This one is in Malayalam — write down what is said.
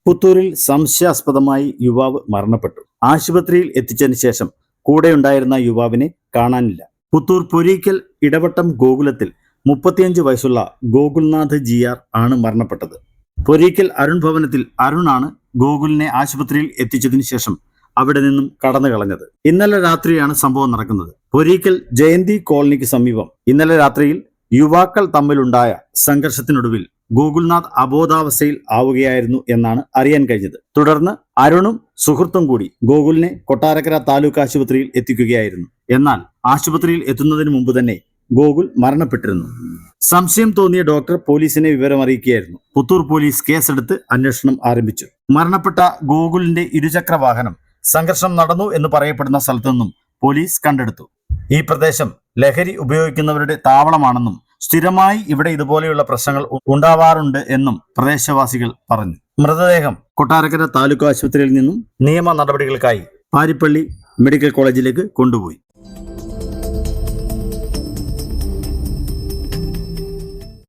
പുത്തൂരിൽ സംശയാസ്പദമായി യുവാവ് മരണപ്പെട്ടു. ആശുപത്രിയിൽ എത്തിച്ചതിന് ശേഷം കൂടെയുണ്ടായിരുന്ന യുവാവിനെ കാണാനില്ല. പുത്തൂർ പൊരീക്കൽ ഇടവട്ടം ഗോകുലത്തിൽ 35 വയസ്സുള്ള ഗോകുൽനാഥ് GR ആണ് മരണപ്പെട്ടത്. പൊരീക്കൽ അരുൺ ഭവനത്തിൽ അരുണാണ് ഗോകുലിനെ ആശുപത്രിയിൽ എത്തിച്ചതിന് ശേഷം അവിടെ നിന്നും കടന്നു കളഞ്ഞത്. ഇന്നലെ രാത്രിയാണ് സംഭവം നടക്കുന്നത്. പൊരീക്കൽ ജയന്തി കോളനിക്ക് സമീപം ഇന്നലെ രാത്രിയിൽ യുവാക്കൾ തമ്മിലുണ്ടായ സംഘർഷത്തിനൊടുവിൽ ഗോകുൽനാഥ് അബോധാവസ്ഥയിൽ ആവുകയായിരുന്നു എന്നാണ് അറിയാൻ കഴിഞ്ഞത്. തുടർന്ന് അരുണും സുഹൃത്തും കൂടി ഗോകുലിനെ കൊട്ടാരക്കര താലൂക്ക് ആശുപത്രിയിൽ എത്തിക്കുകയായിരുന്നു. എന്നാൽ ആശുപത്രിയിൽ എത്തുന്നതിന് മുമ്പ് തന്നെ ഗോകുൽ മരണപ്പെട്ടിരുന്നു. സംശയം തോന്നിയ ഡോക്ടർ പോലീസിനെ വിവരമറിയിക്കുകയായിരുന്നു. പുത്തൂർ പോലീസ് കേസെടുത്ത് അന്വേഷണം ആരംഭിച്ചു. മരണപ്പെട്ട ഗോകുലിന്റെ ഇരുചക്ര വാഹനം സംഘർഷം നടന്നു എന്ന് പറയപ്പെടുന്ന സ്ഥലത്തു നിന്നും പോലീസ് കണ്ടെടുത്തു. ഈ പ്രദേശം ലഹരി ഉപയോഗിക്കുന്നവരുടെ താവളമാണെന്നും സ്ഥിരമായി ഇവിടെ ഇതുപോലെയുള്ള പ്രശ്നങ്ങൾ ഉണ്ടാവാറുണ്ട് എന്നും പ്രദേശവാസികൾ പറഞ്ഞു. മൃതദേഹം കൊട്ടാരക്കര താലൂക്ക് ആശുപത്രിയിൽ നിന്നും നിയമ നടപടികൾക്കായി പാരിപ്പള്ളി മെഡിക്കൽ കോളേജിലേക്ക് കൊണ്ടുപോയി.